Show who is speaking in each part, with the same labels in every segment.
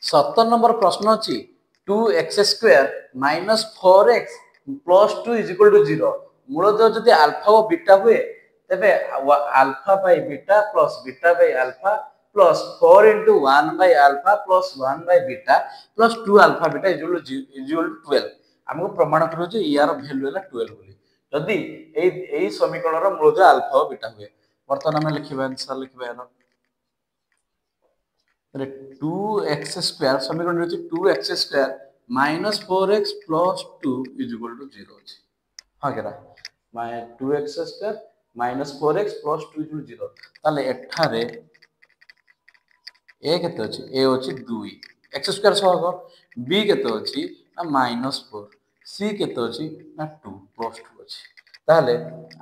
Speaker 1: 17 number प्रश्न अच्छी 2x² -4x + 2 = 0 मूलतः जदि अल्फा और बीटा हुए तेबे alpha by beta plus beta by alpha plus 4 × 1 by alpha plus 1 by beta plus 2 alpha beta = 12 हमको प्रमाण करू जे यार वैल्यू है 12 बोली जदि एई समीकरण रो मूलतः अल्फा और बीटा हुए वर्तमान हम लिखिबा आंसर लिखिबा यार 2x² समीकरण होची 2x² -4x + 2 = 0 अछि हां केरा 2x² -4x + 2 = 0 ताले एठारे a केते अछि a अछि 2 x² सह b केते अछि ना -4 c केते अछि ना 2 + 2 अछि ताले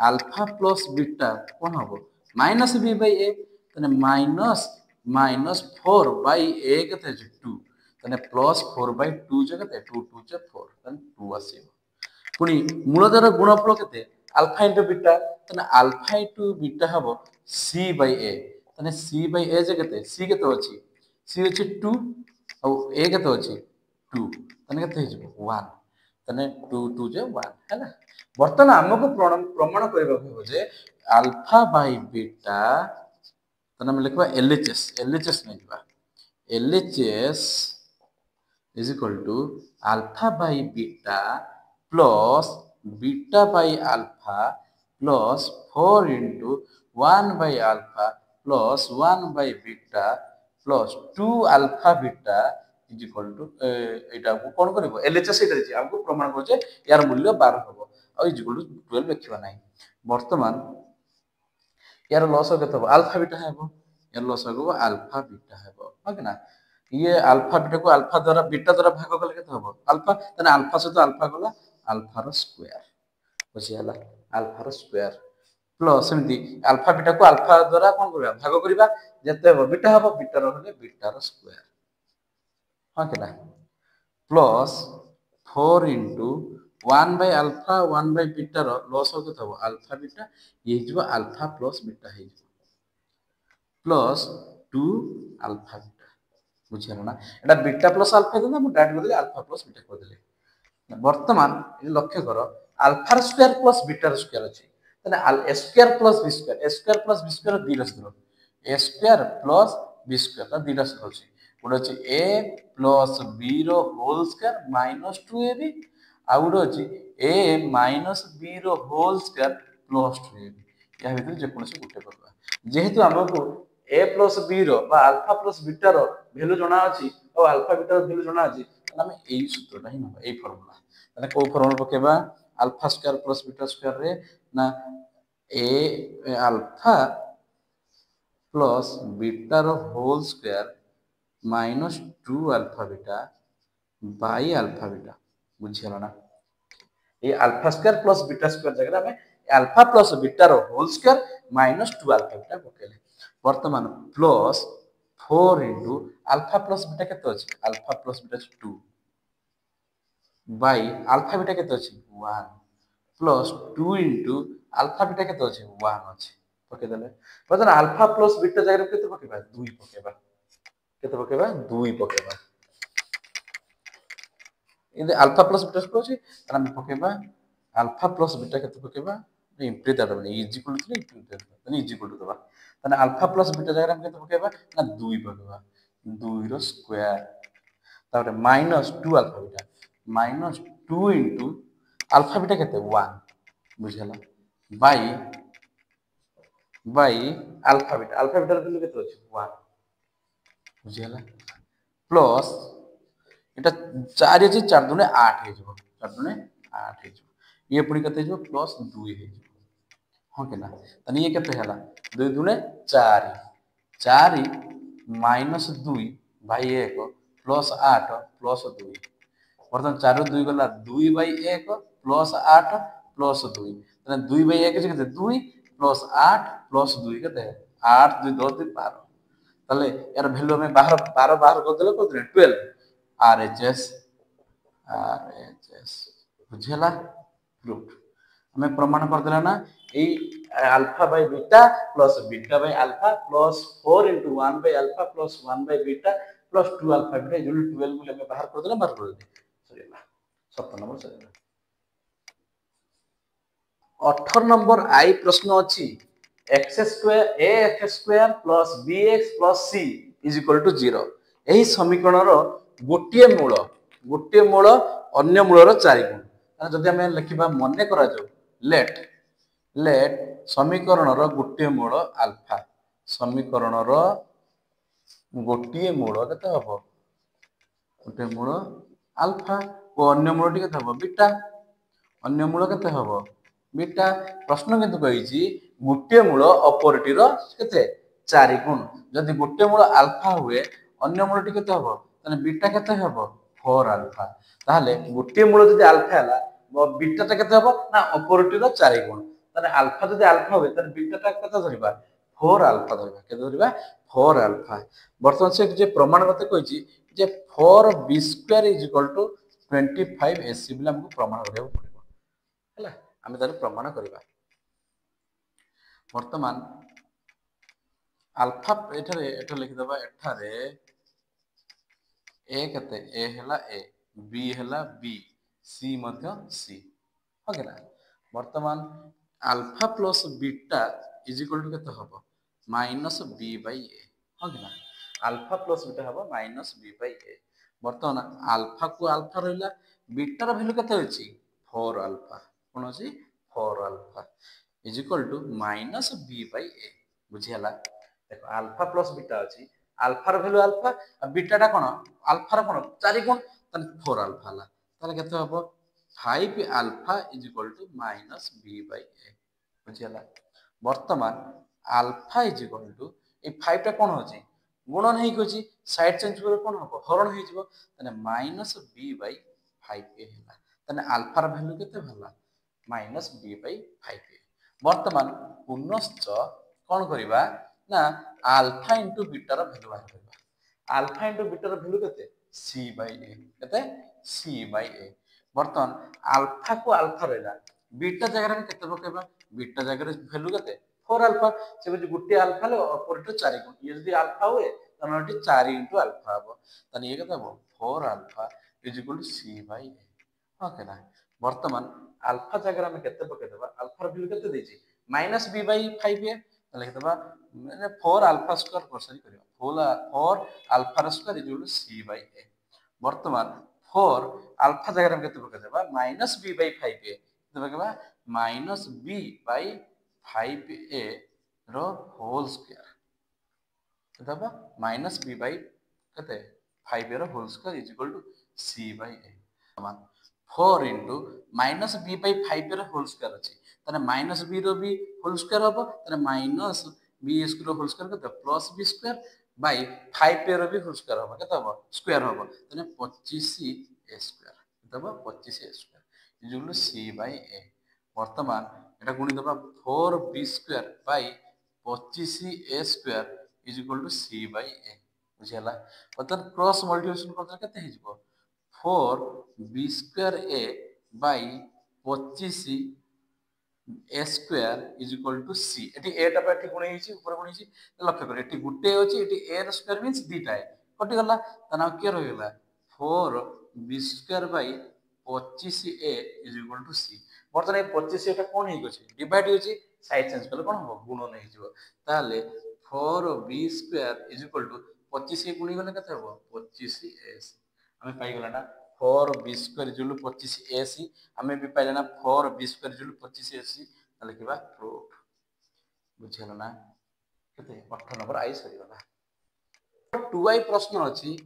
Speaker 1: अल्फा प्लस बीटा कोन हबो -b/a तने -4/a केते अछि 2 तने +4/2 जे केते 2 2 जे 4 तने 2 आसीबो पुनी मूलधर गुणफल केते अल्फा * बीटा तने अल्फा * बीटा हबो c/a तने c/a जे केते c केते अछि c अछि 2 और a केते अछि 2 तने केते हिजबो 1 तने 2 2 जे 1 हैला बर्तन हमको प्रमाण करबा हो जे अल्फा बाय बीटा तने हम लिखबा LHS नै दिबा LHS = alpha by beta plus beta by alpha plus 4 × 1 by alpha plus 1 by beta plus 2 alpha beta = एटा को कोन करबो LHS एटा अछि हमको प्रमाण करू जे यार मूल्य 12 हबो आ = 12 लिखिबा नै वर्तमान यार लॉस केते हबो अल्फा बीटा हेबो यार लॉस हबो अल्फा बीटा हेबो हो कि ना ये अल्फा बीटा को अल्फा द्वारा बीटा द्वारा भाग कले केते हबो अल्फा तने अल्फा से तो अल्फा गला अल्फा रो स्क्वायर बुझी हला अल्फा रो स्क्वायर प्लस सेमती अल्फा बीटा को अल्फा द्वारा कोन करबा भाग करबा जते हबो बीटा रो होले बीटा रो स्क्वायर हां केना plus 4 × 1 by alpha 1 by beta रो लॉस हो केते हबो अल्फा बीटा ये हिजबो अल्फा प्लस बीटा हिजबो प्लस 2 अल्फा बीटा बुझियला ना एटा बीटा प्लस अल्फा देना मु डायरेक्ट बदले अल्फा प्लस बीटा कर देले वर्तमान ये लक्ष्य करो alpha square plus beta square अछि तने a square plus b square a square plus b square दी रसरो a square plus b square दी रसरो अछि गुड अछि a प्लस b रो होल स्क्वायर -2ab आ गुड अछि a माइनस b रो होल स्क्वायर प्लस 2ab या भीतर जे कोनसे गुटे करबा जेहेतु हमको a प्लस b रो बा अल्फा प्लस बीटा रो वैल्यू जणा अछि और अल्फा बीटा रो वैल्यू जणा अछि तने हम एई सूत्रटा ही नबा एई फार्मूला तने को फार्मूला पकेबा alpha square plus beta square रे ना a अल्फा प्लस बीटा रो whole square -2 alpha beta by alpha beta बुझियला ना ये alpha square plus beta square जगह में अल्फा प्लस बीटा रो होल स्क्वायर -2 अल्फा बीटा पकेले वर्तमान प्लस 4 * अल्फा प्लस बीटा केते अछि alpha plus beta 2 by alpha beta केते अछि 1 प्लस 2 * अल्फा बीटा केते अछि 1 अछि पके देले बदन अल्फा प्लस बीटा जगह केते पकेबा 2 पकेबा केते पकेबा 2 पकेबा इदे अल्फा प्लस बीटा को अछि तरा हम पकेबा अल्फा प्लस बीटा केते पकेबा इम्प्ली दैट बने इक्वल टू तने इक्वल टू दबा तने अल्फा प्लस बीटा जगह हम केते पकेबा ना 2 पकेबा 2 रो स्क्वायर तापर -2 अल्फा बीटा -2 * अल्फा बीटा केते 1 बुझला बाय अल्फा बीटा रो वैल्यू केते अछि 1 बुझला प्लस एटा 4 अछि 4 दुने 8 हे जबो 4 दुने 8 हे जबो ये पुनी केते हे जबो प्लस 2 हे जबो हां केना तने ये केते हला 2 दुने 4 4 - 2 बाय 1 प्लस 8 प्लस 2 वर्तमान 4 रो 2 गला 2/1 प्लस 8 प्लस 2 तने 2/1 जे केते 2 प्लस 8 प्लस 2 केते 8 2 10 12 ताले यार वैल्यू में 12 बाहर कर देले को 12 RHS बुझला प्रूफ हमें प्रमाण कर देला ना ए alpha by beta plus beta by alpha plus 4 * 1 by alpha plus 1 by beta plus 2 alpha beta equal to 12 बोले हमें बाहर कर देला बाहर कर दे सरीला 17 नंबर सरीला 18 नंबर आई प्रश्न अछि x square ax square plus bx plus c is equal to 0 एही समीकरण रो गोटे मूल अन्य मूलर 4 गुण जदि हमें लिखिबा मने करा जाऊ लेट लेट समीकरण रो गोटे मूल अल्फा समीकरण रो गोटे मूल केते हबो गोटे मूल अल्फा और अन्य मूल केते हबो बीटा अन्य मूल केते हबो बीटा प्रश्न किंतु कहिछि गोटे मूल अपरटीर केते 4 गुण जदि गोटे मूल अल्फा हुए अन्य मूल केते हबो तने बीटा केते हबो 4 अल्फा ताहले गोटे मूल जदि अल्फा हला बीटा ता केते हबो ना अपरटीर 4 गुण तने अल्फा जदि अल्फा हुए तने बीटा ता केते धरिबा 4 अल्फा धरिबा केते धरिबा 4 अल्फा वर्तमान से जे प्रमाण मते कहिछि जे 4b square is equal to 25 ac बिला हमको प्रमाण करियो पड़िबो हला आमे तार प्रमाण करिबा वर्तमान अल्फा एठारे एठा लिखि दबा एठारे ए कते ए हला ए बी हला बी सी मध्य सी ओके ना वर्तमान alpha plus beta is equal to केते हबो minus B by a okay ना अल्फा प्लस बीटा हबो माइनस बी बाय ए वर्तमान अल्फा को अल्फा रहला बीटा रो वैल्यू केते होची 4 अल्फा कोन होची 4 alpha is equal to minus B by A बुझियाला देखो अल्फा प्लस बीटा अछि अल्फा रो वैल्यू अल्फा आ बीटा टा कोन अल्फा रो कोन 4 गुण तन 4 अल्फा ला ताले केते हबो 5 alpha is equal to minus B by A बुझियाला वर्तमान अल्फा इज इक्वल टू ए 5 टा कोन होची गुणन हेइ कोची साइड चेंज करे कोन हबो हरण हेइ जिवो तने माइनस बी बाय 5 ए हला तने अल्फा रो वैल्यू केते भला माइनस बी बाय 5 ए वर्तमान पुनश्च कोन करिबा ना अल्फा इनटू बीटा रो वैल्यू बाहर करबा अल्फा इनटू बीटा रो वैल्यू केते c बाय a केते c बाय a वर्तमान अल्फा को अल्फा रहला बीटा जगह में केते पकेबा बीटा जगह रे वैल्यू केते 4 अल्फा से जे गुटे अल्फा ले ऑपरेटर 4 गुण ये यदि अल्फा हुए तनोटी 4 इनटू अल्फा हबो तने ये केते हबो 4 alpha is equal to c by a okay ना वर्तमान अल्फा जगह में केते पकेदबा अल्फा रो वैल्यू केते देछि माइनस b बाय 5a लिख दबा मैंने 4 अल्फा स्क्वायर परसेंट करियो 4 alpha square is equal to c by a वर्तमान 4 अल्फा जगह में केते पकेदबा माइनस b बाय 5a केते पकेबा माइनस b बाय 5a रो होल स्क्वायर केते हबा माइनस b बाय केते 5a रो whole square is equal to c by a समान 4 into माइनस b बाय 5 रो होल स्क्वायर अछि तने माइनस b रो भी होल स्क्वायर हबो तने minus b square whole square केते प्लस b स्क्वायर बाय 5 रो भी होल स्क्वायर हबो केते हबो स्क्वायर हबो तने 25 a स्क्वायर केते हबो 25 a square is equal to c by a वर्तमान एटा गुणी दबा 4b square by 25 a square is equal to c by a बुझियला वर्तमान क्रॉस मल्टीप्लिकेशन करते केते हे जिवो 4b square a by 25 a square is equal to c एटी a टा पाठी गुणे हिची ऊपर गुणे हिची लक्ष्य कर एटी गुटे होची एटी a र स्क्वायर मींस दीटा है कटि गला तना के रहिला 4b square by 25a is equal to c वर्तमान ए 25 टा कोन हे गछि डिवाइड होची साइड चेंज करले कोन हो गुणन हे जिवो ताले 4b square is equal to 25 गुणी गले कते हो 25a हमें पाई गला ना 4b square is equal to 25ac हमें भी पाइला ना 4b square is equal to 25ac ताले किबा प्रूफ बुझियला ना केते 18 नंबर आई सरी गला 2i प्रश्न अछि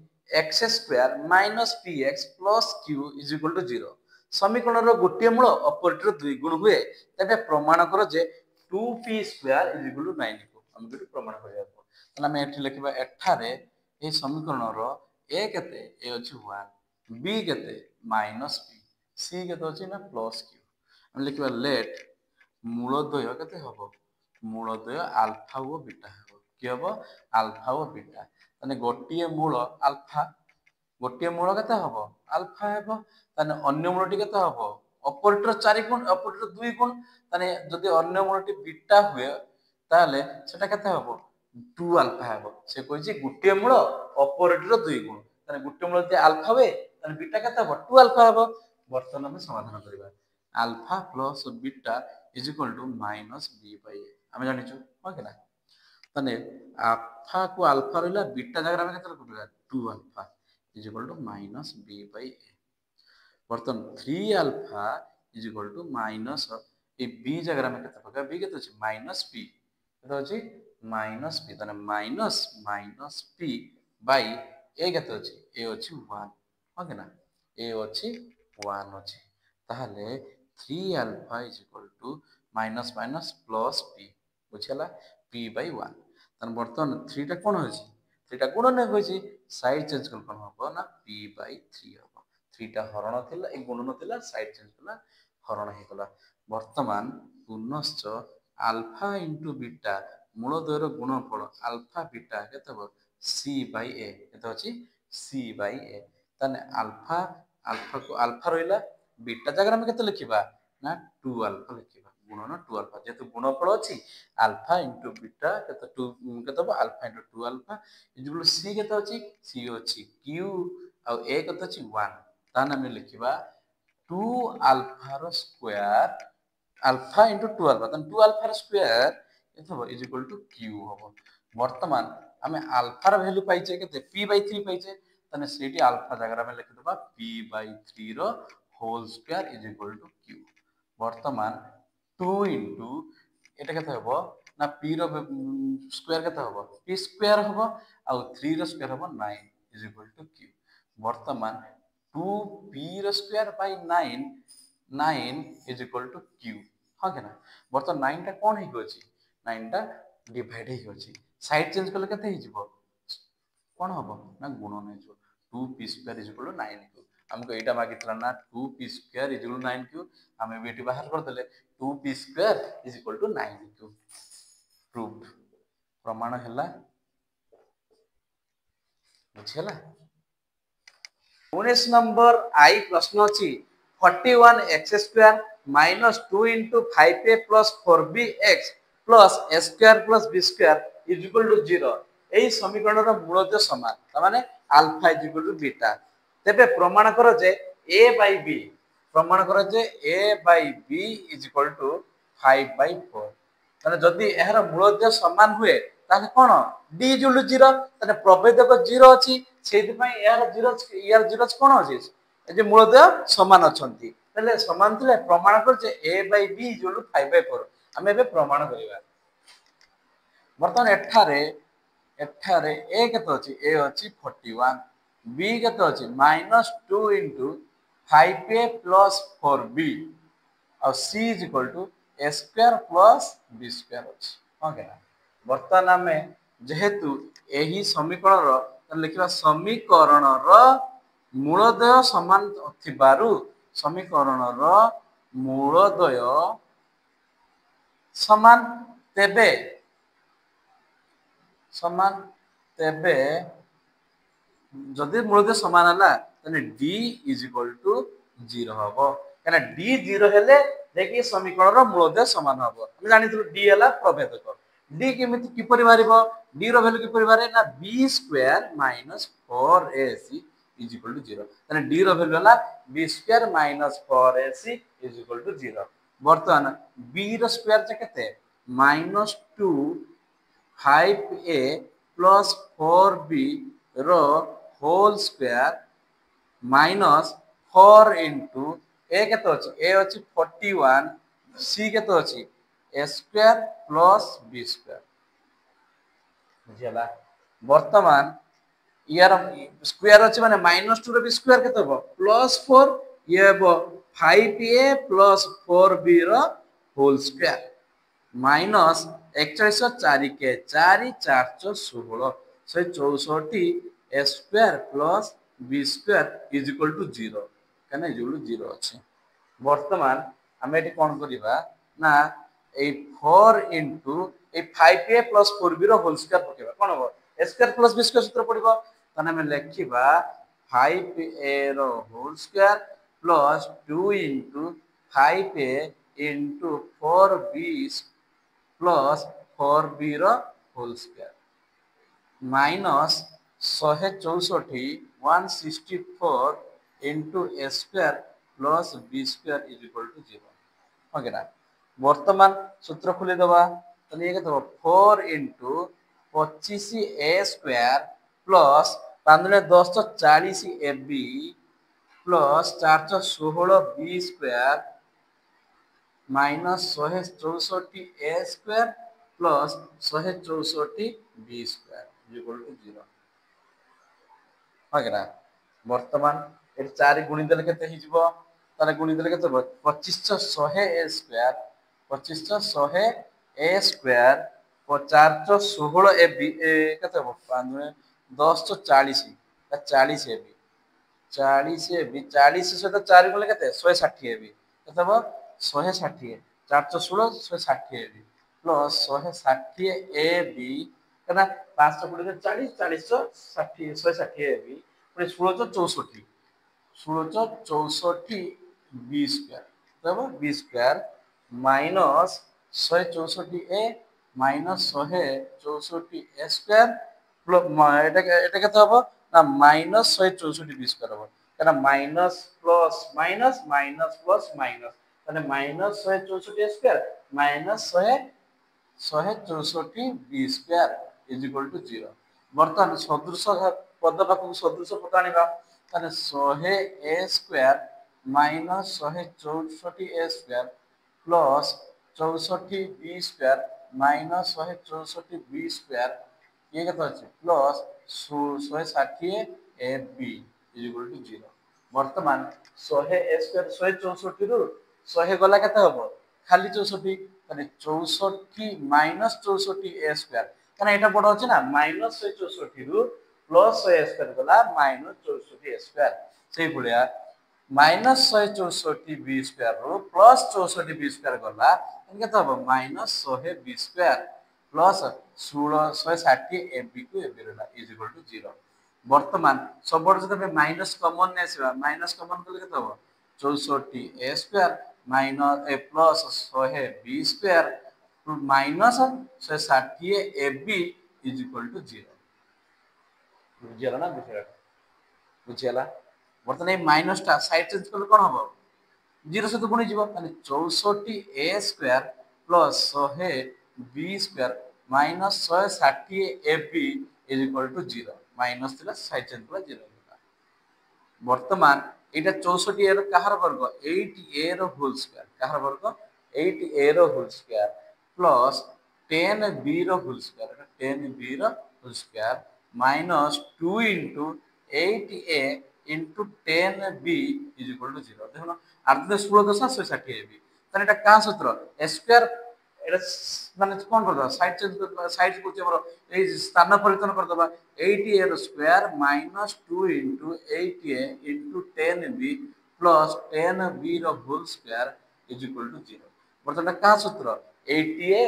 Speaker 1: x square minus px plus q is equal to 0 समीकरण रो गोटे मूल ऑपरेटर दुई गुण हुए तबे प्रमाण करो जे 2p square is equal to 9 को हम बिटु प्रमाण करिया को तला मैं एठी लिखबा एठारे ए समीकरण रो a केते a अछि 1 b केते माइनस p c केते अछि ना प्लस q हम लिखबा लेट मूल द्वय केते हबो मूल द्वय अल्फा और बीटा हबो कि हबो अल्फा और बीटा तने गोटिए मूल अल्फा गोटिए मूल केते हबो अल्फा हबो तने अन्य मूलटी केते हबो ऑपरेटर 4 गुण ऑपरेटर 2 गुण तने जदि अन्य मूलटी बीटा हुए ताले सेटा केते हबो टू आल्फा हे से कही गोटे मूल अपॉरिटर दुई गुण ताने गोटे मूल जब आल्फा हुए ताने बीटा केते हे टू आल्फा हे बर्तमान आम समाधान करवा alpha plus beta is equal to minus B by A आम जाचु हाँ कि ना ताने आल्फा को आल्फा रहा बीटा जगह आम के two alpha is equal to minus B by A बर्तमान three alpha is equal to minus A B जगह आम के बी के माइनस पी के माइनस पी ताने minus minus P by A के ए अच्छी वन हाँ कि ना ए अच्छी वन अच्छी ताहले three alpha is equal to minus minus plus P बुझीगला पी बाई वन ताने बर्तमान थ्रीटा कौन हो थ्रीटा गुण नहीं होती साइड चेंज कल कौन हम ना पी बाई थ्री हम थ्रीटा हरण थिला ए गुणन थिला साइड चेंज कला हरण हो गला बर्तमान पुनश्च आल्फा इंटू बीटा मूल द्वयर गुणफल आल्फा बीटा केते सी बाई ए केते अछि सी बाई ए ताने आल्फा आल्फा को आल्फा रहिला बीटा जगह हम केते लिखिबा ना 2 आल्फा लिखिबा गुणन 2 आल्फा जेतु गुणफल अछि आल्फा इंटू बीटा केते 2 केते alpha into 2 alpha equal c केते अछि सी अछि क्यू आ ए केते अछि 1 ताने हम लिखिबा 2 आल्फा रो स्क्वायर आल्फा इंटू 2 आल्फा ताने 2 आल्फा रो square is equal to q हम बर्तमान आम आल्फार भैल्यू पाइचे के पी बाई थ्री पाइचे ताने सेठी आल्फा जगह में लिखिदबा पी बाई थ्री रो whole square is equal to Q बर्तमान 2 इंटू एटा केते हबो ना पी रो स्क्वायर केते हबो पी स्क्वायर हबो आ 3 रो स्क्वायर हबो 9 इज इक्वल टू क्यू बर्तमान 2 पी रो square by 9 9 is equal to q हाँ कि ना बर्तमान 9 टा कौन हो गई 9 टा डिवाइड हो गई साइड चेंज कले केते हो जिवो कौन हम ना गुणन हो 2 p square is equal to 9 q हमको एटा मागितला ना 2 p square is equal to 9 q हमें भी एटी बाहर कर देले 2 p square is equal to 9 q proved प्रमाण हैला बुझिला 19 नंबर आई प्रश्न अछि 41 x square minus 2 into 5a plus 4b x plus A square plus B square is equal to 0 एही समीकरण रो मूलज समान त माने alpha is equal to beta तेबे प्रमाण करो जे a बाय b प्रमाण करो जे a by b is equal to 5 by 4 ताने जदी एहर मूलज समान हुए ताने कोन d इज इक्वल टू 0 ताने प्रभेदक 0 अछि सेति पई यार 0 यार 0 कोन अछि ए जे मूलज समान अछंती तले समान थिले प्रमाण कर जे a by b is equal to 5 by 4 हमें बे प्रमाण करिवा बर्तमान एठारे ए केते अछि ए अछि 41 b केते अछि -2 into 5a plus 4b और c is equal to a square plus b square अछि ओके बर्तमान हमें जेहेतु एही समीकरण रो लिखिबा समीकरण रो मूलद्वय समान थिबारु समीकरण रो मूलद्वय समान तेबे जदि मूलद्वय समान हला तने d इज इक्वल टू 0 हबो कना d 0 हेले देखि समीकरण रो मूलद्वय समान हबो हम जानि थु d हला प्रभेदक d केमिति कि परि मारिबो d रो वैल्यू कि परि मारे ना b square minus 4ac is equal to 0 तने d रो वैल्यू हला b square minus 4ac is equal to 0 बर्तमान b रो स्क्वायर जे केते -2 5a plus 4b रो होल स्क्वायर माइनस 4 इंटू ए केते अछि ए अछि 41 सी केते अछि ए स्क्वायर प्लस बी स्क्वायर बुझिला वर्तमान यार स्क्वायर अछि माने -2 रो बी स्क्वायर केते हो +4 ये हो 5a plus 4b रो होल स्क्वायर माइनस 41 के 4 4 16 से 64 ए square plus B square is equal to 0 कने इज इक्वल टू 0 अछि वर्तमान हम एटी कोन करिबा ना ए 4 into ए 5a plus 4b रो होल स्क्वायर पकेबा कोन हो a square plus B square सूत्र पडिबो तने हम लेखिबा 5a रो whole square plus 2 into 5a into 4b plus 4b रो whole square minus 164 164 into a square plus B square is equal to 0 okay ना वर्तमान सूत्र खोली दबा तो ये केते 4 into 25 a square plus 5 10 40 a b plus 416 b square minus 164 a square plus 164 b square equal to 0 okay ना वर्तमान ये 4 गुणी देले केते हि जिवो ताले गुणी देले केते 2500 A square 2500 A square 416 A B केते 5 10 40 40 ए बी 40 ए बी 40 सहित 4 बोले केते 160 ए बी केते हबो 160 416 160 ए बी प्लस 160 ए बी कहना 520 40 40 60 160 ए बी पुणी 1664 1664 बी स्क्वायर तब B square minus 164 A minus 164 a square এটা কত হবে না মাইনাস 164 বি স্কয়ার হবে কারণ minus plus minus minus plus minus তাহলে minus 164 A square minus 164 B square is equal to 0 বর্তমান সদৃশ পদ পাখু সদৃশ পদ আনিবা তাহলে 100 A square minus 164 A square plus 64 B square minus 164 B square ये केते আছে plus 160 A B is equal to 0 वर्तमान 100 ए स्क्वायर 164 रु 100 गला केते हबो खाली 64 মানে 64 মাইনাস 64 ए स्क्वायर কারণ এটা বড় হচ্ছে না মাইনাস 164 রু প্লাস 100 ए स्क्वायर গলা মাইনাস 64 ए स्क्वायर সেই ভলিয়া माइनस 164 बी स्क्वायर रु प्लस 64 बी स्क्वायर गला केते हबो माइनस 100 बी स्क्वायर प्लस 160 ए बी को ए बी रहला इज इक्वल टू 0 वर्तमान सब जब माइनस कॉमन ने आसीबा माइनस कॉमन कले केते हबो 64 ए square minus A plus 100 B square minus 160 A B is equal to 0 बुझियला ना बुझियला वर्तमान ए माइनस टा साइड चेंज करले कोन हबो 0 सहित गुणी जीव ताने 64 ए square plus 100 B square minus 160 A B is equal to 0 minus थिला साइड चेंज कला 0 वर्तमान एटा 64 ए रो कहार वर्ग 8 ए रो होल स्क्वायर कहार वर्ग 8 ए रो होल स्क्वायर प्लस 10 बी रो होल स्क्वायर 10 बी रो whole square minus 2 into 8 A into 10 B is equal to 0 देखो अर्ध 16 दशा 160 ए बी তাহলে এটা কার সূত্র a স্কয়ার এটা মানে কোন করব সাইড চেঞ্জ সাইড করতে আমরা এই স্থান পরিবর্তন করে দেবা 8a এর square minus 2 into 8a into 10b plus 10b এর whole square is equal to 0 বর্তমানে কার সূত্র 8a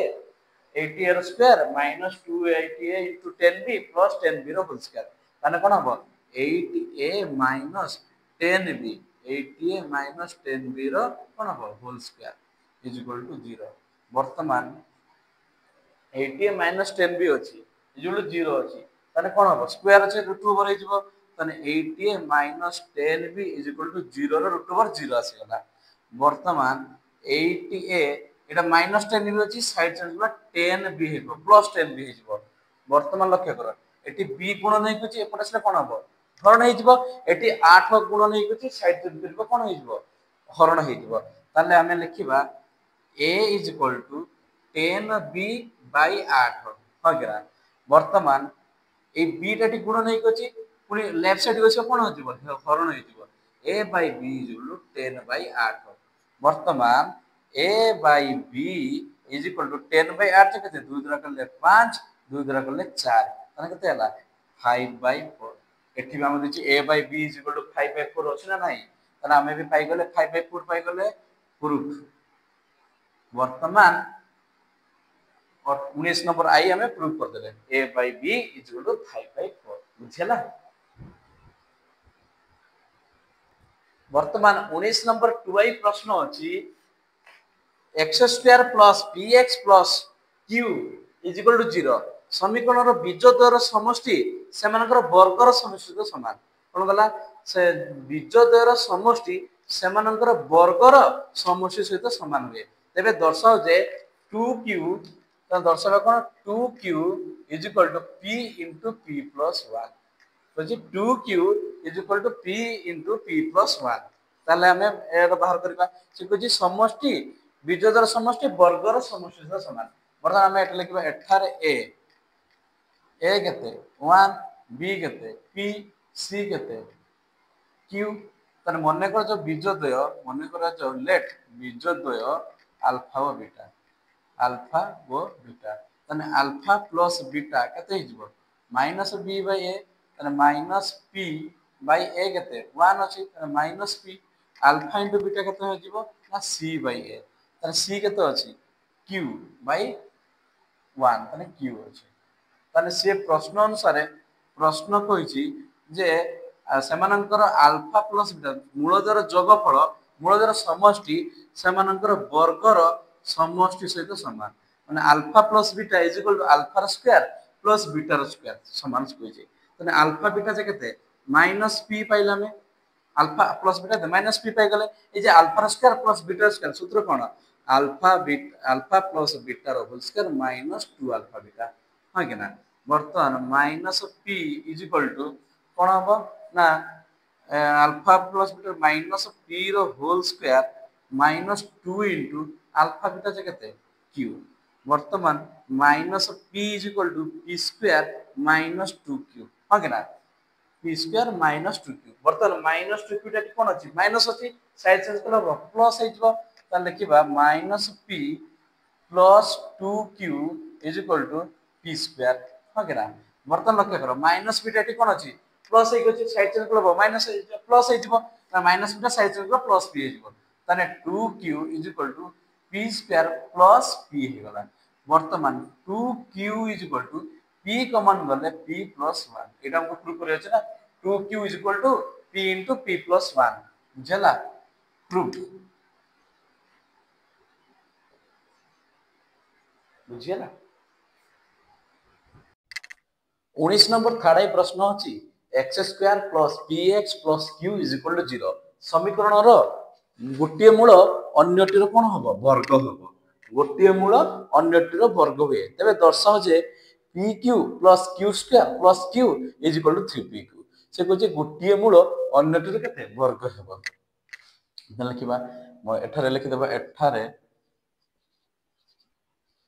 Speaker 1: 80 এর square minus 280a into 10b plus 10b এর হোল স্কয়ার তাহলে কোন হবে 8a minus 10b 8a minus 10b रो कोन हो whole square is equal to 0 वर्तमान 8a minus 10b अछि इज इक्वल टू 0 अछि तने कोन हो स्क्वायर अछि रूट ओवर हे जिवो तने 8a minus 10b is equal to 0 रो रूट ओवर 0 आसी गला वर्तमान 8a एटा minus 10b अछि साइड चेंज गला 10b हेबो प्लस 10b हे जिवो वर्तमान लक्ष्य करो एटी b गुण नै कुछि एपट असले कोन हो हरण हे जिवो एटी 8 गुण नै कुछि साइड चेंज करबो कोन हे जिवो हरण हे जिवो ताले हमें लिखिबा a is equal to 10b by 8 हो गया वर्तमान ए b टाटी गुण नै कुछि पुनी लेफ्ट साइड गसे कोन हो जिवो हरण हे जिवो a by b is equal to 10 by 8 वर्तमान a by b is equal to 10 by 8 केते 2 द्वारा करले 5 2 द्वारा करले 4 तने केते हला 5 बाय 4 एठी भी हम दिछि a by b is equal to 5 by 4 अछि ना नाही तने हमें भी पाई गले 5 by 4 पाई गले प्रूफ वर्तमान और 19 नंबर आई हमें प्रूफ कर देले a by b is equal to 5 by 4 बुझियला वर्तमान 19 नंबर 2 आई प्रश्न अछि x² plus bx plus q is equal to 0 समीकरण बीजद्वयर समष्टि से वर्गर समष्टि सहित सामान कौन गला से बीजद्वयर समष्टि से वर्गर समष्टि सहित सामान हुए तेरे दर्शाओ जे 2q दर्शावा कौन 2q is equal to p into p plus 1 बुझी 2q is equal to p into p plus 1 ताले हमें एरो बाहर करबा से कुछ समष्टि बीजद्वयर समष्टि वर्गर समष्टि सहित सामान बर्तमान हमें एटा लिखबा एठारे ए केते 1 बी केते पी सी केते क्यू तार मन कर जो बीजद्वय मन कर जो लेट बीजद्वय अल्फा और बीटा ताने अल्फा प्लस बीटा केते हिजबो माइनस बी बाय ए ताने माइनस पी बाय ए केते 1 अछि ताने minus P alpha into beta केते हिजबो ना सी बाय ए ताने सी केते अछि क्यू बाय 1 ताने क्यू अछि ताने से प्रश्न अनुसार प्रश्न कहिछि जे सेमानंकर अल्फा प्लस बीटा मूलधर जोगफल मूलधर समष्टि सेमानंकर वर्गर समष्टि सहित समान माने alpha plus beta is equal to alpha square plus beta square समान कहिछि ताने अल्फा बीटा जे केते माइनस पी पाइला में alpha plus beta minus P पाई गले ए जे alpha square plus beta square सूत्र कोन अल्फा प्लस बीटा रो whole square minus 2 alpha beta हां कि ना बर्तमान minus P is equal to कौन हम ना alpha plus beta minus P रो whole square minus 2 into alpha beta जे केते क्यू बर्तमान minus P is equal to P square minus 2 Q हां कि ना पी स्क्वायर माइनस 2 क्यू बर्तमान माइनस 2 क्यू टा कौन अछि माइनस अछि साइड चेंज कला प्लस हेजबो त लिखिबा minus P plus 2q is equal to p square हां कि ना बर्तमान लक्ष्य करो माइनस बीटा टी कोन अछि प्लस हे गछि साइड चेंज करबो माइनस प्लस हे जिवो ना माइनस बीटा साइड चेंज करबो प्लस p हे जिवो तने 2q is equal to p square plus p हे गला वर्तमान 2q is equal to p common गले p प्लस 1 एटा हमको प्रूव करे अछि ना 2q is equal to p into p plus 1 बुझला प्रूव बुझियला 19 नंबर थार्ड प्रश्न अछि x square plus px plus q is equal to 0 समीकरण रो गोटिए मूल अन्यटीर कोन हबो वर्ग हबो गोटिए मूल अन्यटीर वर्ग हुए तबे दर्शाओ जे pq plus q square plus q is equal to 3pq से कहै जे गोटिए मूल अन्यटीर केते वर्ग हबो लिखिबा म एठारे लिखि देबा एठारे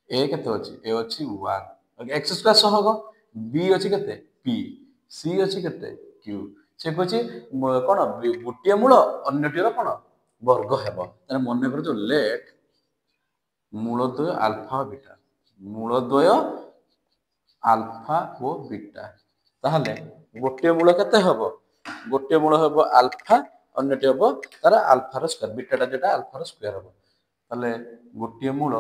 Speaker 1: ए केते अछि ए अछि 1 x स्क्वायर सहग b अछि केते p c अछि केते q से कहछि कोन गोटिए मूल अन्यटीर कोन वर्ग हेबो तने मन कर जो लेट मूलद्वय अल्फा बीटा मूलद्वय अल्फा ओ बीटा ताहले गोटिए मूल केते हेबो गोटिए मूल हेबो अल्फा अन्यटी हेबो तार अल्फा रो स्क्वायर बीटाटा जेटा अल्फा रो स्क्वायर हेबो ताले गोटिए मूल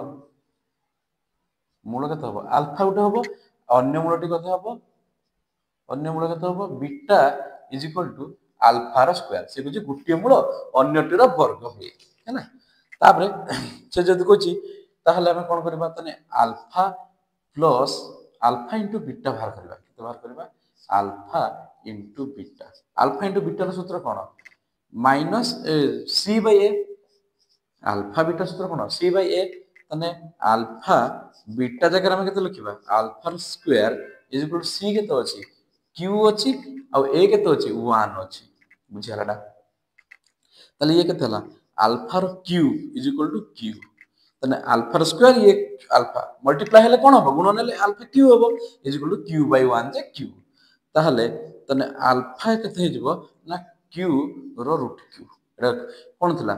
Speaker 1: मूल केते हेबो अल्फा उठे हेबो अन्य मूलटी केते हेबो अन्य मूल केते हेबो beta is equal to alpha रो स्क्वायर से कुछ गोटिए मूल अन्यटी रो वर्ग होय है ना तापरे से जदी कोची ताहले हम कोन करबा तने alpha plus alpha into beta बाहर करबा केते बाहर करबा अल्फा इनटू बीटा रो सूत्र कोन minus c by a alpha beta सूत्र कोन c बाय a तने अल्फा बीटा जगह हम केते लिखिबा alpha square is equal to c केते अछि q अछि आ a केते अछि 1 अछि बुझियालाडा तले ये केते हला अल्फा रो q is equal to q तने अल्फा स्क्वायर ये अल्फा मल्टीप्लाई हेले कोन हो गुणन हेले अल्फा q होबो is equal to q by 1 जे q ताहले तने अल्फा केते हेजबो ना q रो रूट q एटा कोन थिला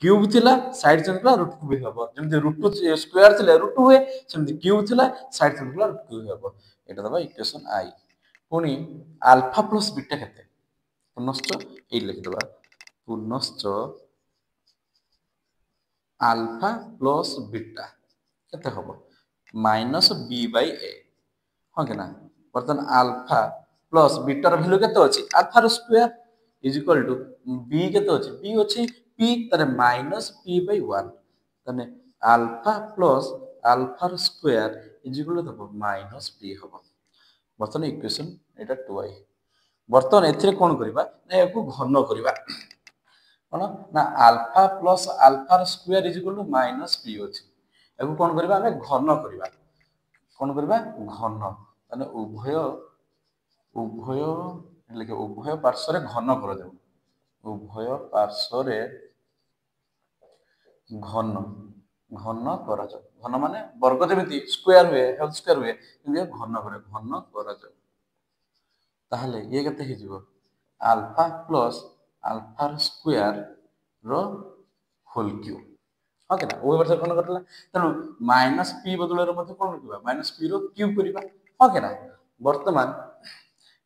Speaker 1: क्यूब थिला साइड चेंज कला रूट क्यूब हेबो जेमति रूट स्क्वायर थिला रूट हुए सेमति क्यूब थिला साइड चेंज कला रूट क्यूब हेबो एटा दबा इक्वेशन आई पुनी अल्फा प्लस बीटा केते पुनश्च ए लिखि दबा पुनश्च अल्फा प्लस बीटा केते हबो माइनस बी बाय ए हां केना बर्तन अल्फा प्लस बीटा रो वैल्यू केते अछि अल्फा रो square is equal to B केते अछि बी अछि p तने माइनस p बाय 1 तने अल्फा प्लस अल्फा रो स्क्वायर इज इक्वल टू देव माइनस पी हम बर्तमान इक्वेशन एटा 2i बर्तमान एथिरे कोन करबा ना याकू घन करबा कोन ना alpha plus alpha square is equal to minus P अछि याकू कोन करबा हमें घन करबा कोन करबा घन माने उभय उभय लेके उभय पार्श्व रे घन कर देबो उभय पार्श्व रे घन घन करा जाऊ घन माने वर्ग जेमिति स्क्वायर हुए होल स्क्वायर हुए ये घन करे घन करा जाऊ ताहले ये केते हे जिवो अल्फा प्लस अल्फा स्क्वायर रो होल क्यूब ओके ना ओए वर्ष घन करला तनु माइनस पी बदले रो मते कोन लिखबा माइनस पी रो क्यूब करबा ओके ना वर्तमान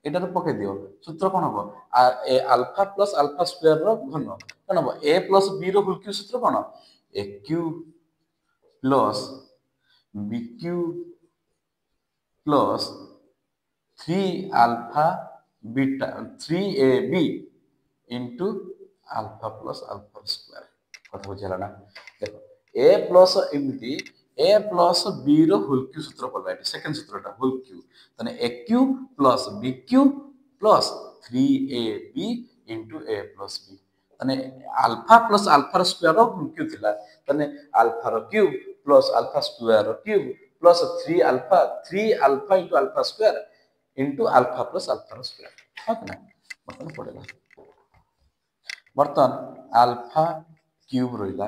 Speaker 1: एटार पके दियो सूत्र कोन हबो ए अल्फा प्लस अल्फा स्क्वायर रो घन कोन हबो ए प्लस बी रो होल क्यूब सूत्र कोन A cube plus B cube plus 3 alpha beta 3ab into alpha plus alpha square कथा बुझला ना देखो a प्लस एमिति a प्लस b रो होल क्यूब सूत्र पड़ला एटी सेकंड सूत्रटा होल क्यूब तने a cube plus b cube plus 3ab into a plus b तने अल्फा प्लस अल्फा स्क्वायर रो होल क्यूब थिला तने अल्फा रो क्यूब प्लस अल्फा स्क्वायर रो cube plus 3 alpha into alpha square into alpha plus alpha square okay ना मतलब पड़ेगा बर्तन अल्फा क्यूब रहिला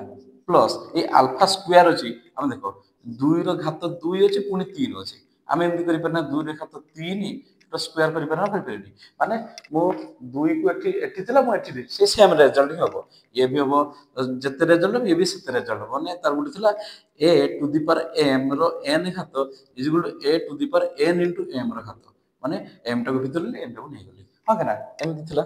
Speaker 1: प्लस ए अल्फा स्क्वायर अछि हम देखो 2 रो घात 2 अछि पुनी 3 अछि हम एमति करि परना 2 रो घात 3 रो स्क्वायर करि परना करि परनी माने मो 2 को एठी थिला मो एठी से सेम रिजल्ट ही हबो ये भी हबो जते रिजल्ट ये भी सेते रिजल्ट हबो ने तार गुडी थिला a to the power m रो n घात is equal to a to the power n into m रो घात माने m टा को भीतर ले m टा को नै गली हां केना एमति थिला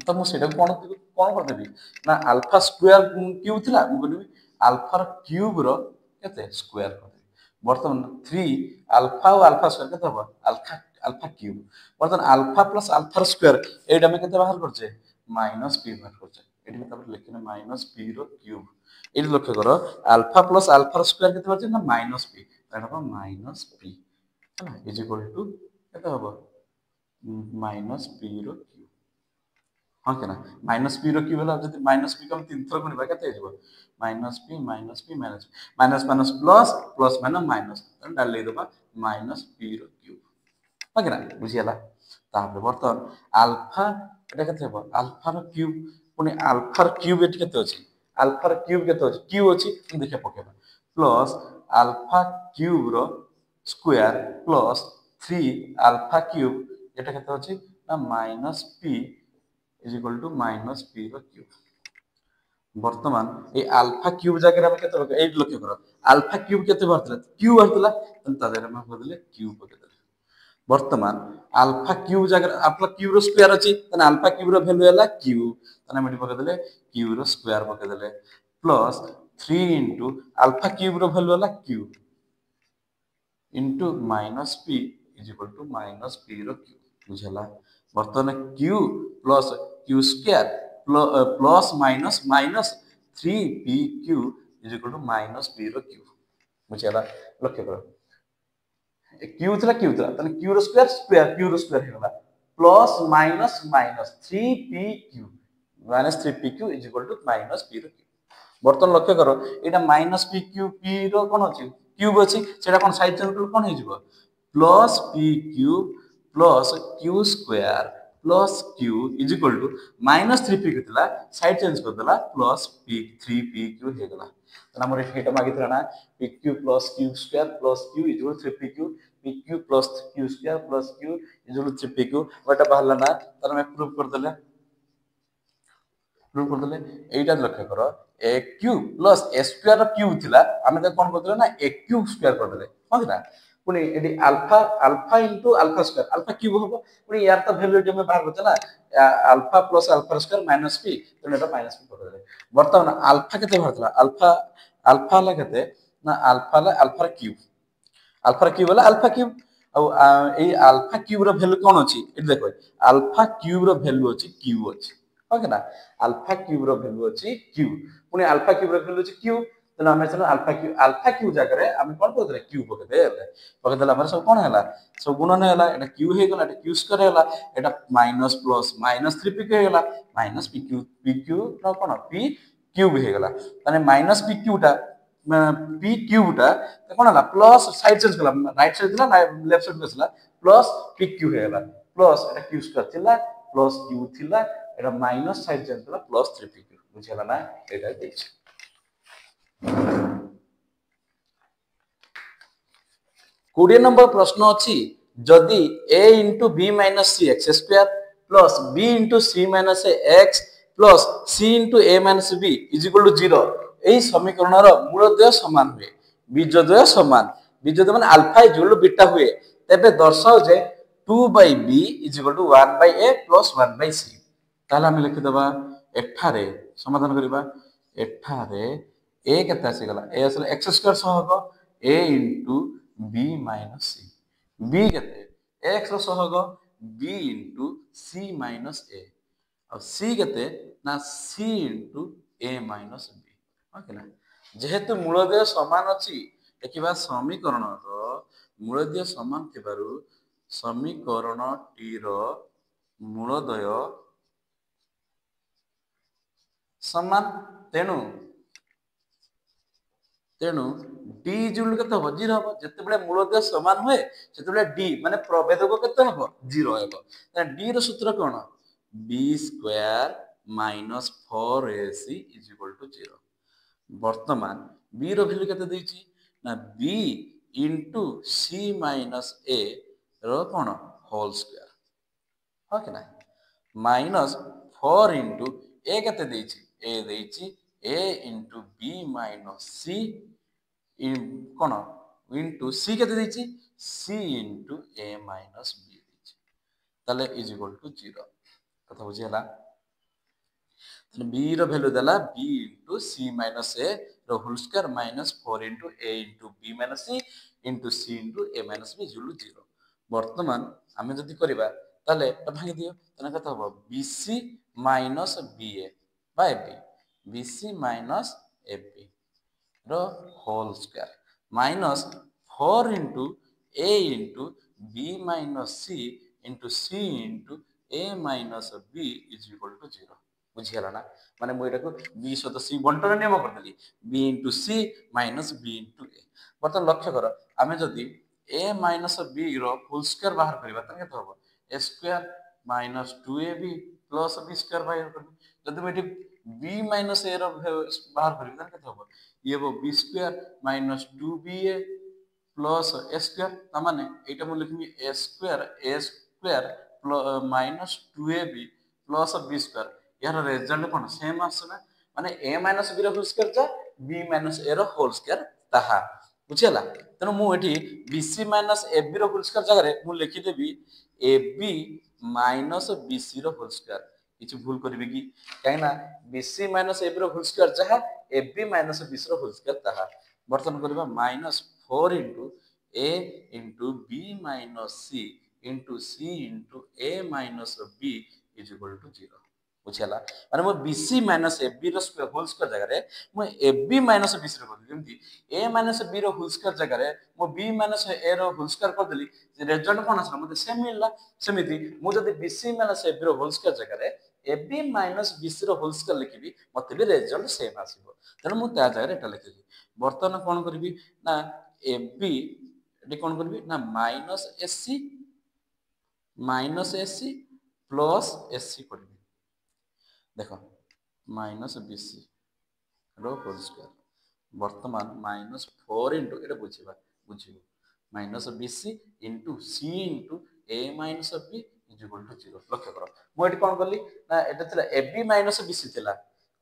Speaker 1: तो मु सेटा कोन कोन कर देबी ना अल्फा स्क्वायर क्यूब थिला मु कहबी अल्फा रो क्यूब रो केते स्क्वायर कर देबी वर्तमान 3 अल्फा और अल्फा स्क्वायर केते हबो अल्फा अल्फा क्यूब वर्तमान अल्फा प्लस अल्फा स्क्वायर एटा में केते बाहर करछे माइनस p बाहर करछे एटी में तब लिखने माइनस p रो क्यूब एटी लक्ष्य करो अल्फा प्लस अल्फा स्क्वायर केते होचे ना माइनस p एटा हबो माइनस p है ना इज इक्वल टू केते हबो माइनस p रो हाँ क्या ना माइनस पी रो क्यूब है जब माइनस पी को हम तीन थर गुणिबा केते हेजबो minus P minus P minus minus minus plus plus minus minus तन डाल देबा माइनस पी रो क्यूब हाँ क्या ना बुझियाला तापर बर्तन अल्फा एटा केते हेबो अल्फा रो क्यूब पुनी अल्फा रो क्यूब एटी केते अछि अल्फा रो क्यूब केते अछि क्यू अछि हम देखिया पकेबा प्लस अल्फा क्यूब रो स्क्वायर प्लस 3 अल्फा क्यूब एटा केते अछि ना minus P is equal to minus p रो क्यूब वर्तमान ए अल्फा क्यूब जगह हम केते लगे 8 लक्ष्य करो अल्फा क्यूब केते बरतला क्यू बरतला त तादेर हम बदले क्यूब बदले वर्तमान अल्फा क्यूब जगह अल्फा क्यूब रो स्क्वायर अछि तने अल्फा क्यूब रो वैल्यू हला क्यू तने हम पके देले क्यू रो स्क्वायर पके देले प्लस 3 into अल्फा क्यूब रो वैल्यू हला Q into minus p is equal to minus p रो क्यू बुझला वर्तमान q plus q square plus minus minus 3pq is equal to minus p रो क्यू बुझला लक्ष्य करो q थिला तने q रो स्क्वायर q रो स्क्वायर हेला plus minus minus 3pq minus 3pq is equal to minus p रो क्यू वर्तमान लक्ष्य करो एटा माइनस pq p रो कोन अछि क्यूब अछि सेटा कोन साइड चेंज कर कोन हे जिवो plus pq plus q square plus q is equal to minus 3p केतला साइड चेंज कर देला प्लस p 3pq हे गेला त हमर एटा मागितला ना pq plus q square plus q is equal 3pq pq plus q square plus q is equal 3pq ओटा बाहरला ना त हम प्रूव कर देले एटा लक्ष्य करो a cube plus a square cube थिला हम त कोन करदेले ना a क्यूब स्क्वायर कर देले होगिना पुनी एडी alpha alpha into alpha square alpha cube होबो पुनी यार त वैल्यू जे में बाहर करते ना alpha plus alpha square minus p तो एटा माइनस p कर देले वर्तमान अल्फा केते बाहरतला अल्फा अल्फा ला केते ना अल्फा क्यूब वाला अल्फा क्यूब ए अल्फा क्यूब रो वैल्यू कोन अछि ए देखो अल्फा क्यूब रो वैल्यू अछि क्यू अछि ओके ना अल्फा क्यूब रो वैल्यू अछि क्यू पुनी अल्फा क्यूब रो वैल्यू अछि क्यू तेणु आम आल्फा क्यू जगह आम कौन कहते क्यू पकईदे सब कौन है सब गुणन है क्यू हो गला क्यू स्क्वायर है यहाँ minus plus minus 3 P minus P Q कौन पी क्यूब हो गला माइनस पी क्यूटा पी क्यूबटा कौन है प्लस साइड चेंज कला राइट साइड था लेफ्ट साइड को प्लस पी क्यू हो गला प्लस एटा क्यू स्क्वायर थिला प्लस क्यू थिला एटा माइनस साइड चेंज कला प्लस 3 पी क्यू बुझिला ना एटा देछि 20 नंबर प्रश्न अच्छी जदि a into B minus C x square plus b into C minus X plus c into a minus B is equal to 0 यही समीकरण मूलद्वय समान हुए बीजद्वय समान बीजद्वय मान alpha is equal to beta हुए तेबे दर्शाओ जे 2/b is equal to 1/a plus 1/c ताला हम लिखि दबा एठारे समाधान करिबा एठारे a केते आसी गला a असल x स्क्वायर सह होगा a into b minus C b केते x रो सहग b into c minus a और c केते ना c into a minus b okay ना जेहेतु मूलद्वय समान अछि देखिबा समीकरण रो मूलद्वय समान थिबारु समीकरण टी रो मूलद्वय समान तेणु तेणु डी इक्वल केते हो 0 हो जते बेले मूलद्वय समान हुए सेते बेले डी माने प्रभेदक केते हो 0 हेबो त डी रो सूत्र कोन b square minus 4ac is equal to 0 वर्तमान b रो वैल्यू केते देछि ना b into c minus a रो कोन होल स्क्वायर ओके ना माइनस 4 इनटू a केते देछि a देछि a into b minus c कौन इंटू सी के देछि सी इंटू ए माइनस बी देछि ताले इज इक्वल टू 0 कथा बुझी हला बी रो वैल्यू देला B into C minus A रो whole square minus 4 into A into B minus C into C into A minus B is equal to 0 वर्तमान आमे जदी करबा ताले भांगी दियो तने कथा हो BC minus BA by B BC minus AB रो whole square minus 4 into A into B minus C into C into A minus B is equal to 0 बुझिगला ना माने मु एटाको बी सहित सी बंटन नियम करदेली B into C minus B into A बर्तमान लक्ष्य कर आमे जदी ए माइनस बी रो होल स्क्वायर बाहर करबा त केते होबो A square minus 2ab plus B square बाहर करबा जदी मेटी बी माइनस ए रो बाहर करबा त केते होबो ये वो B square minus 2ba plus ए स्क्वायर माने एटा मु लिखमी A square minus 2ab plus B square यार रिजल्ट कोन सेम आसना माने a माइनस b रो होल स्क्वायर जा b माइनस a रो होल स्क्वायर ताहा बुझिला तनो मु एठी bc माइनस ab रो होल स्क्वायर जगह रे मु लिखि देबी ab माइनस bc रो होल स्क्वायर किछि भूल करबे कि काहेना bc माइनस ab रो होल स्क्वायर जहा ab माइनस bc रो होल स्क्वायर ताहा वर्तन करबा minus 4 into a into b minus c into c into a minus b is equal to 0 बुझिला माने मो bc माइनस ab रो स्क्वायर होल स्क्वायर जगह रे मो ab माइनस bc रो कर जेमति a माइनस b रो होल स्क्वायर जगह रे मो b माइनस a रो होल स्क्वायर कर देली जे रिजल्ट कोन आसला मते सेम मिलला सेमिति मो जदी bc माइनस ab रो होल स्क्वायर जगह रे ab माइनस bc रो होल स्क्वायर लिखिबी मते भी रिजल्ट सेम आसीबो तने मु ता जगह रे एटा लिखिली वर्तमान कोन करबी ना ab एटी कोन करबी ना माइनस ac प्लस ac करबी देखो माइनस बीसी रो होल स्क्वायर वर्तमान माइनस 4 इंटू एटा बुझिबा बुझिबो minus BC into C into A minus B is equal to 0 लक्ष्य करो मु एटी कोन करली ना एटा थिला ab माइनस बीसी थिला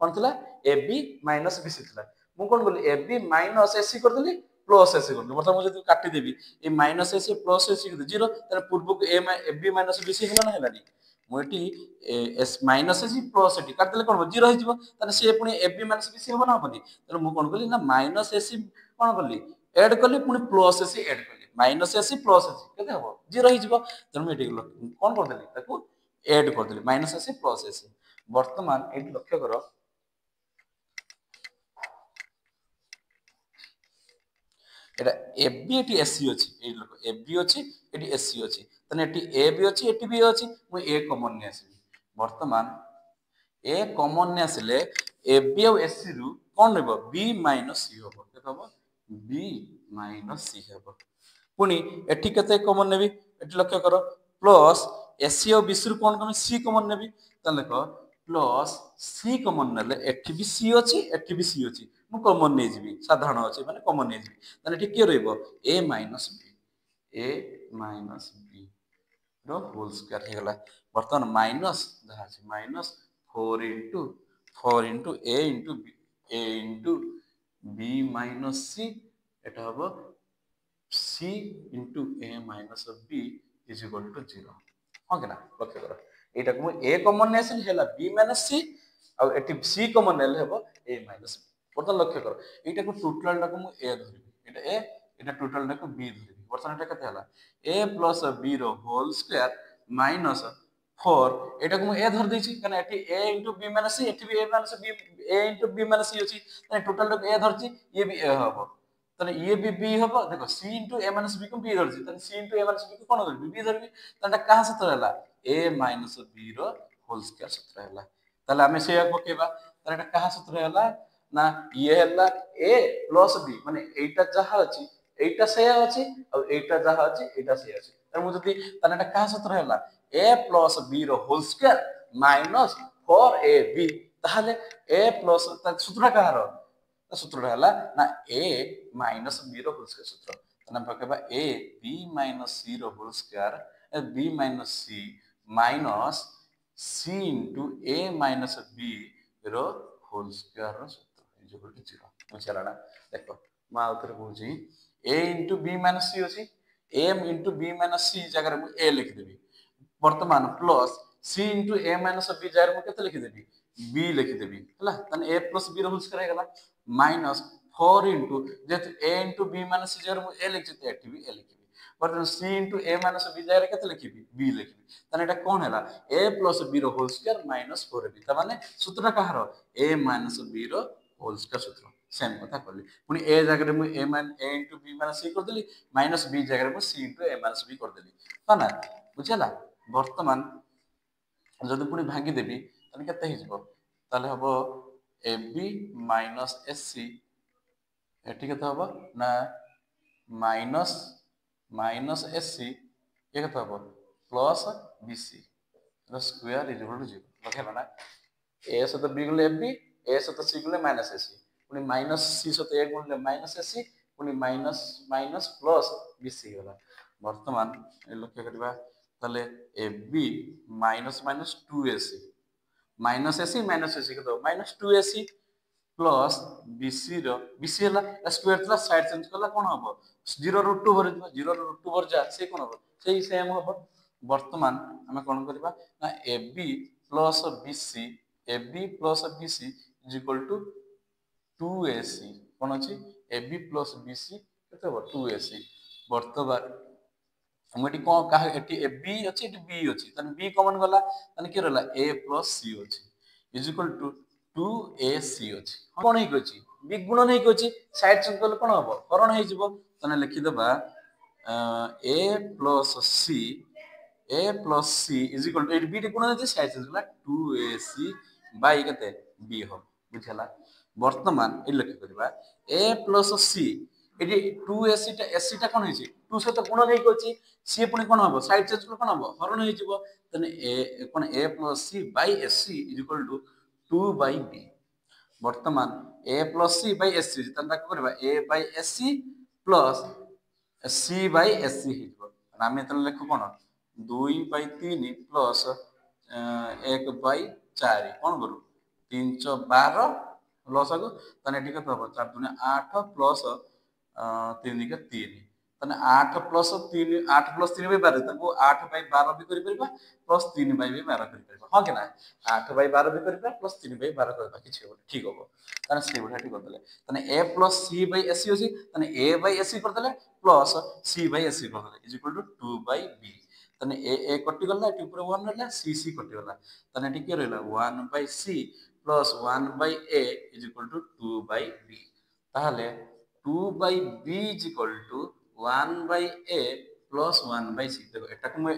Speaker 1: कोन थिला ab माइनस बीसी थिला मु कोन करली ab माइनस ac कर देली प्लस ac कर देली मतलब मु जदी काटी देबी ए माइनस ac प्लस ac 0 तार पूर्व को ab माइनस बीसी हेला ना हेलानी मोटी S minus AC plus eighty काट देले कोन 0 हो जिवो तने से पुनी एबी माइनस बीसी होबो ना होबनी तने मु कोन कली ना माइनस एसी कोन कली ऐड कली पुनी प्लस एसी ऐड कली माइनस एसी प्लस एसी केते होबो 0 हो जिवो तने मु एटी कोन कर देली ताको ऐड कर देली माइनस एसी प्लस एसी वर्तमान एटी लक्ष्य करो এটা এবি এটি এসি ଅଛି এই লোক এবি ଅଛି এটি এসি ଅଛି তাহলে এটি এ বি ଅଛି এটি বি ଅଛି ମୁଁ ଏ କମନ୍ ନେଇ ଆସିବି ବର୍ତ୍ତମାନ ଏ କମନ୍ ନେଇ ଆସିଲେ এবি ଆଉ ଏସି ରୁ କ'ଣ ରହିବ ବି ମାଇନସ୍ ସି ହବ କେତେ ହବ ବି ମାଇନସ୍ ସି ହବ ପୁଣି ଏଠି କେତେ କମନ୍ ନେବି ଏଠି ଲକ୍ଷ୍ୟ କର ପ୍ଲସ୍ ଏସି ଆଉ ବିସି ରୁ କ'ଣ କମି ସି କମନ୍ ନେବି ତାହେଲେ ଦେଖ ପ୍ଲସ୍ ସି କମନ୍ ନେଲେ ଏଠି ବି ସି ଅଛି ଏଠି ବି ସି ଅଛି ମୁଁ କମନ୍ ନେଇଯିବି ସାଧାରଣ ଅଛି ମାନେ କମନ୍ ନେଇଯିବି ତାହେଲେ ଏଠି କିଏ ରହିବ ଏ ମାଇନସ୍ ବି ର ହୋଲ୍ ସ୍କୋୟାର ହେଇଗଲା ବର୍ତ୍ତମାନ ମାଇନସ୍ ଯାହା ଅଛି minus 4 into A into B minus C এটা হব C into A minus B is equal to 0 ହଁ କି ନା ଲକ୍ଷ୍ୟ କର ଏଇଟାକୁ ମୁଁ ଏ କମନ୍ ନେଇ ଆସିଲି ହେଲା ବି ମାଇନସ୍ ସି ଆଉ ଏଠି ସି କମନ୍ ନେଲେ ହେବ ଏ ମାଇନସ୍ ବି ବର୍ତ୍ତମାନ ଲକ୍ଷ୍ୟ କର ଏଇଟାକୁ ଟୋଟାଲଟାକୁ ମୁଁ ଏ ଧରିବି ଏଇଟା ଏ ଏଇଟା ଟୋଟାଲଟାକୁ ବି ଧରିବି ବର୍ତ୍ତମାନ ଏଇଟା କେତେ ହେଲା ଏ ପ୍ଲସ୍ ବି ର ହୋଲ୍ ସ୍କୋୟାର ମାଇନସ୍ 4 ଏଇଟାକୁ ମୁଁ ଏ ଧରି ଦେଇଛି କାରଣ ଏଠି A into B minus C ଏଠି B A minus B A into B minus C ଅଛି ତାହେଲେ ଟୋଟାଲଟାକୁ ଏ ଧରିଛି ଇଏ ବି ଏ ହବ তাহলে ইয়ে বি বি হব দেখো সি ইন্টু এ মাইনাস বি কু বি ধরছি তাহলে সি ইন্টু এ মাইনাস বি কু কোন ধরবি বি ধরবি তাহলে কাহা সূত্র ହେଲା এ মাইনাস বি র হোল স্কয়ার সূত্র ହେଲା তাহলে আমি সেইয়া পকেଇବା তাহলে এটা কাহা সূত্র ହେଲା না ইয়ে ହେଲା এ প্লাস বি মানে এইটা যাহা আছে এইটা সেইয়া আছে আর এইটা যাহা আছে এইটা সেইয়া আছে তাহলে ମୁଁ যদি তাহলে এটা কাহা সূত্র ହେଲା এ প্লাস বি র হোল স্কয়ার মাইনাস 4ab তাহলে এ প্লাস তার সূত্রটা কাହାର সূত্রটা ହେଲା না a মাইনাস b ର হোল স্কয়ার সূত্র তাহলে আমরা পকেଇବା a b মাইনাস c ର whole square b minus c minus c into a minus b ର হোল স্কয়ার ର সূত্র ইজ ইকুয়াল টু 0 ବୁଝିଲା ନା ଦେଖ ମୁଁ ଆଉ ଥରେ କହୁଛି a into b minus c ଅଛି a into b minus c ଜାଗାରେ ମୁଁ a ଲେଖିଦେବି ବର୍ତ୍ତମାନ plus c into a minus b ଜାଗାରେ ମୁଁ କେତେ ଲେଖିଦେବି b ଲେଖିଦେବି ହେଲା ତାହେଲେ a ପ୍ଲସ୍ b ର ହୋଲ ସ୍କয়াର ହେଇଗଲା माइनस 4 इंटू जेहेतु a इंटू बी माइनस सी जगह ए लिखि एठी भी ए लिखि बर्तमान c into a minus b जगह केते लिखिबी b लिखिबी तने एटा कोन हैला a प्लस b रो होल स्क्वायर माइनस 4b त माने सूत्रटा कहार a माइनस b रो होल स्क्वायर सूत्र सेम कथा करली पुनी a जगह रे मु a into b minus c कर देली माइनस b जगह रे मु c into a minus b कर देली त ना बुझला वर्तमान जदि पुनी भागी देबी तने केते हि जबो ताले हबो ab माइनस एससी एठी केते हबो ना माइनस माइनस एससी ये केते हबो प्लस बीसी द स्क्वायर इज इक्वल टू 0 लखेला ना a सत b गुले ab a सत c गुले माइनस एससी पुनी माइनस c सत a गुले माइनस एससी पुनी माइनस माइनस प्लस बीसी होला वर्तमान लक्ष्य करबा तले ab minus minus 2ac minus AC के माइनस 2ac प्लस बीसी रो बीसी हला स्क्वायर थला साइड चेंज करला कोन हबो 0 रो 2 भर 0 रो 2 भर जा से कोन हबो सेही सेम हबो वर्तमान हमें कोन करबा ना ab plus bc is equal to 2ac कोन अछि ab प्लस bc केते हबो 2ac वर्तमान हम एटी कोन का एटी b अछि एटी b अछि तने b कॉमन गला तने के रहला a प्लस c अछि इज इक्वल टू 2ac अछि कोन हे अछि b गुणन हे अछि साइड चेंज करले कोन हबो हरण हे जिवो तने लिखि देबा a plus c is equal to b टे गुणन हे साइड चेंज करला 2ac बाय केते b हो बुझला वर्तमान ए लिखि करबा a plus c eighty 2ac टा ac टा कोन हे छि 2 से तो गुणन हे अछि c पुनी कोन हबो साइड चेंज करले कोन हबो हरण हे जिवो तने a कोन a plus c by sc is equal to 2 by b वर्तमान a plus c by sc तंदा करबा a by sc plus c by sc हिजबो आमे तन लेखो कोन 2 बाय 3 प्लस 1 बाय 4 कोन करू 3 12 प्लस को तने ठीक तो 4 दुने 8 प्लस 3 के 3 तने 8 प्लस 3 8 प्लस 3 बाय 12 तको 8 बाय 12 भी करि परबा प्लस 3 बाय भी 12 करि परबा हां के ना 8 बाय 12 भी करबा प्लस 3 बाय 12 करबा किछि हो ठीक हो तने से बढा ठीक कर देले तने a plus c by ac होसी तने a बाय ac कर देले प्लस c बाय ac कर देले is equal to 2 by b तने a कटि गला एटी ऊपर 1 रहला c c कटि गला तने एटी के रहला 1 by c plus 1 by a is equal to 2 by b ताहले 2/b is equal to 1/a plus 1/c देखो एटा को मैं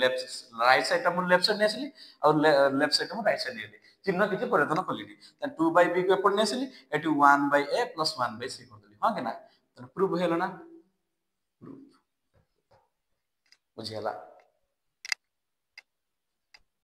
Speaker 1: लेफ्ट राइट साइड टा मु लेफ्ट साइड ने आसिली और लेफ्ट साइड टा मु राइट साइड ने चिन्ह किछि परिवर्तन कलिनी त 2/b को एपड़ ने आसिली एटी 1/a plus 1/c कर देली हां के ना त प्रूव हेलो ना प्रूव बुझियला।